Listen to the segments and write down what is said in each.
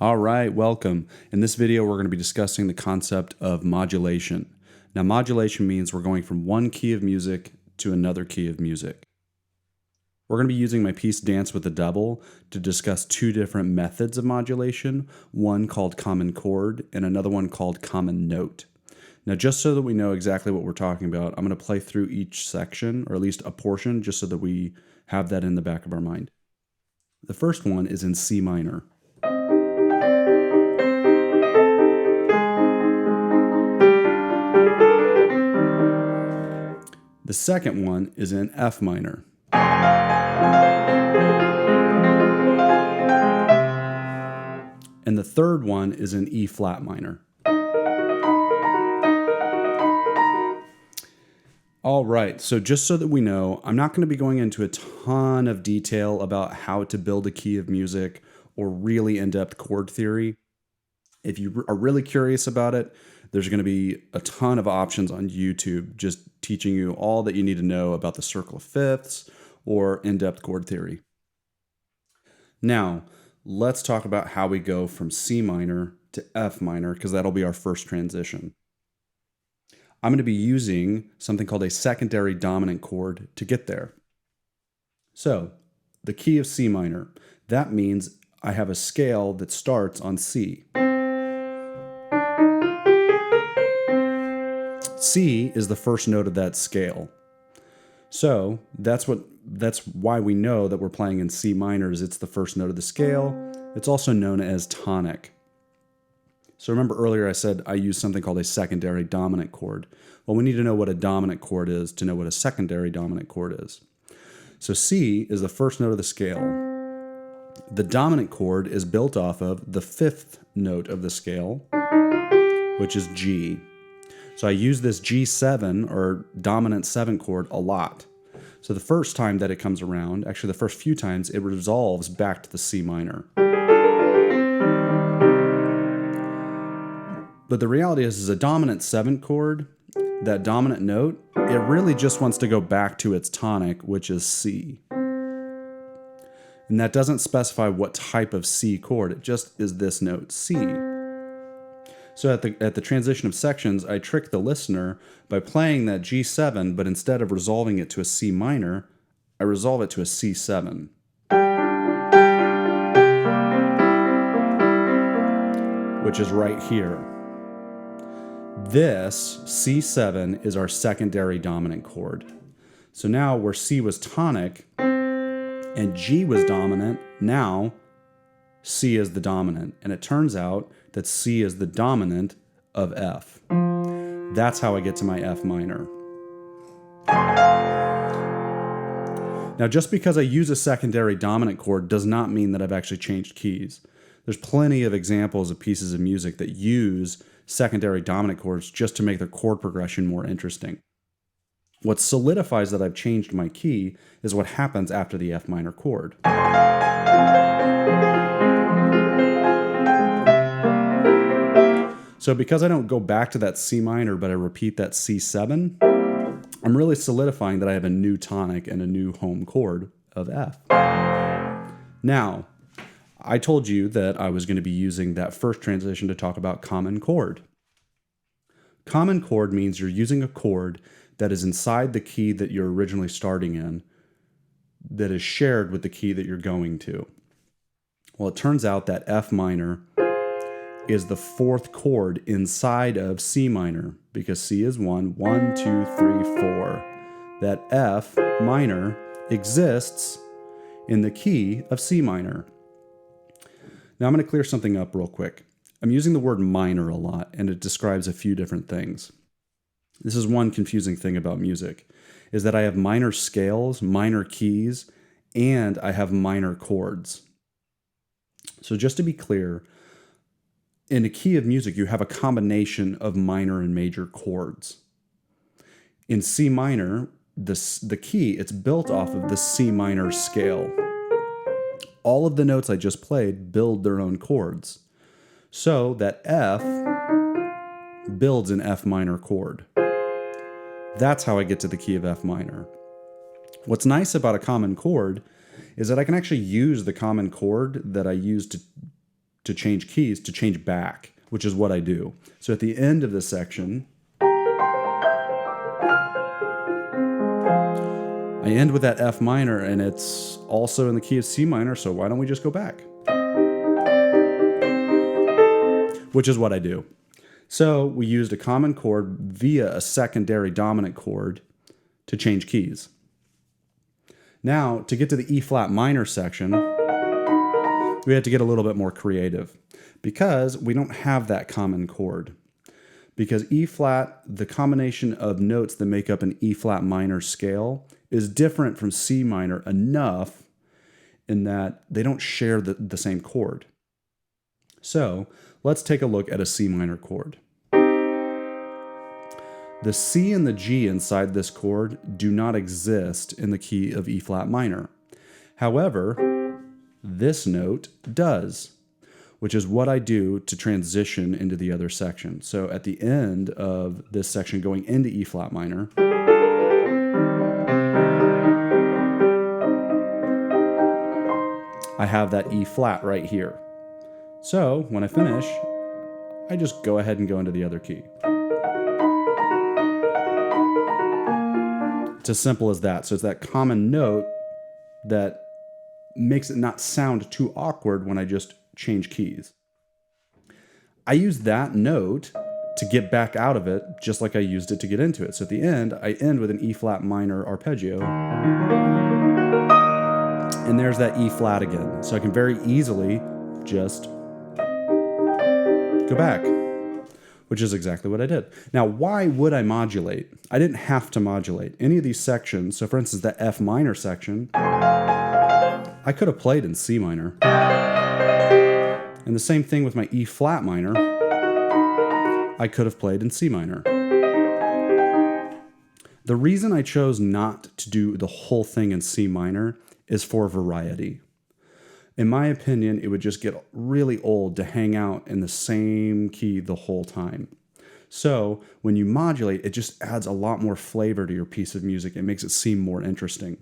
All right, welcome. In this video, we're going to be discussing the concept of modulation. Now, modulation means we're going from one key of music to another key of music. We're going to be using my piece Dance with the Devil to discuss two different methods of modulation, one called common chord and another one called common note. Now, just so that we know exactly what we're talking about, I'm going to play through each section, or at least a portion, just so that we have that in the back of our mind. The first one is in C minor. The second one is in F minor. And the third one is in E flat minor. All right, so just so that we know, I'm not going to be going into a ton of detail about how to build a key of music or really in-depth chord theory. If you are really curious about it, there's going to be a ton of options on YouTube just teaching you all that you need to know about the circle of fifths or in-depth chord theory. Now, let's talk about how we go from C minor to F minor, because that'll be our first transition. I'm going to be using something called a secondary dominant chord to get there. So, the key of C minor, that means I have a scale that starts on C. C is the first note of that scale. So that's why we know that we're playing in C minor, is it's the first note of the scale. It's also known as tonic. So remember earlier I said I use something called a secondary dominant chord. Well, we need to know what a dominant chord is to know what a secondary dominant chord is. So C is the first note of the scale. The dominant chord is built off of the fifth note of the scale, which is G. So I use this G7 or dominant 7 chord a lot. So the first time that it comes around, actually the first few times, it resolves back to the C minor. But the reality is a dominant 7 chord, that dominant note, it really just wants to go back to its tonic, which is C. And that doesn't specify what type of C chord, it just is this note, C. So at the transition of sections, I trick the listener by playing that G7, but instead of resolving it to a C minor, I resolve it to a C7. Which is right here. This C7 is our secondary dominant chord. So now where C was tonic and G was dominant, now C is the dominant. And it turns out that C is the dominant of F. That's how I get to my F minor. Now, just because I use a secondary dominant chord does not mean that I've actually changed keys. There's plenty of examples of pieces of music that use secondary dominant chords just to make their chord progression more interesting. What solidifies that I've changed my key is what happens after the F minor chord. So because I don't go back to that C minor, but I repeat that C7, I'm really solidifying that I have a new tonic and a new home chord of F. Now, I told you that I was going to be using that first transition to talk about common chord. Common chord means you're using a chord that is inside the key that you're originally starting in, that is shared with the key that you're going to. Well, it turns out that F minor is the fourth chord inside of C minor, because C is 1, 1, 2, 3, 4. That F minor exists in the key of C minor. Now I'm going to clear something up real quick. I'm using the word minor a lot, and it describes a few different things. This is one confusing thing about music, is that I have minor scales, minor keys, and I have minor chords. So just to be clear, in a key of music, you have a combination of minor and major chords. In C minor, the key, it's built off of the C minor scale. All of the notes I just played build their own chords. So that F builds an F minor chord. That's how I get to the key of F minor. What's nice about a common chord is that I can actually use the common chord that I used to to change keys, to change back, which is what I do. So at the end of this section, I end with that F minor, and it's also in the key of C minor, so why don't we just go back? Which is what I do. So we used a common chord via a secondary dominant chord to change keys. Now, to get to the E flat minor section, we had to get a little bit more creative because we don't have that common chord. Because E flat, the combination of notes that make up an E flat minor scale, is different from C minor enough in that they don't share the same chord. So let's take a look at a C minor chord. The C and the G inside this chord do not exist in the key of E flat minor. However, this note does, which is what I do to transition into the other section. So at the end of this section going into E flat minor, I have that E flat right here. So when I finish, I just go ahead and go into the other key. It's as simple as that. So it's that common note that makes it not sound too awkward when I just change keys. I use that note to get back out of it, just like I used it to get into it. So at the end, I end with an E flat minor arpeggio. And there's that E flat again. So I can very easily just go back, which is exactly what I did. Now, why would I modulate? I didn't have to modulate any of these sections. So for instance, the F minor section, I could have played in C minor. And the same thing with my E flat minor, I could have played in C minor. The reason I chose not to do the whole thing in C minor is for variety. In my opinion, it would just get really old to hang out in the same key the whole time. So when you modulate, it just adds a lot more flavor to your piece of music. It makes it seem more interesting.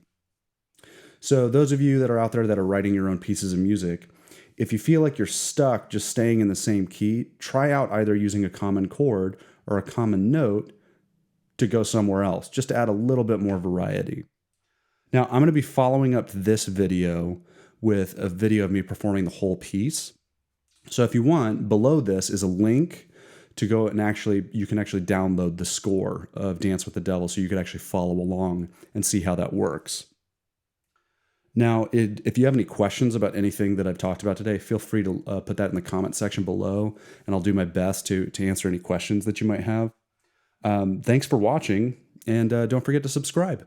So those of you that are out there that are writing your own pieces of music, if you feel like you're stuck just staying in the same key, try out either using a common chord or a common note to go somewhere else, just to add a little bit more variety. Now, I'm going to be following up this video with a video of me performing the whole piece. So if you want, below this is a link to go and you can actually download the score of Dance with the Devil so you could actually follow along and see how that works. Now, if you have any questions about anything that I've talked about today, feel free to put that in the comment section below, and I'll do my best to answer any questions that you might have. Thanks for watching, and don't forget to subscribe.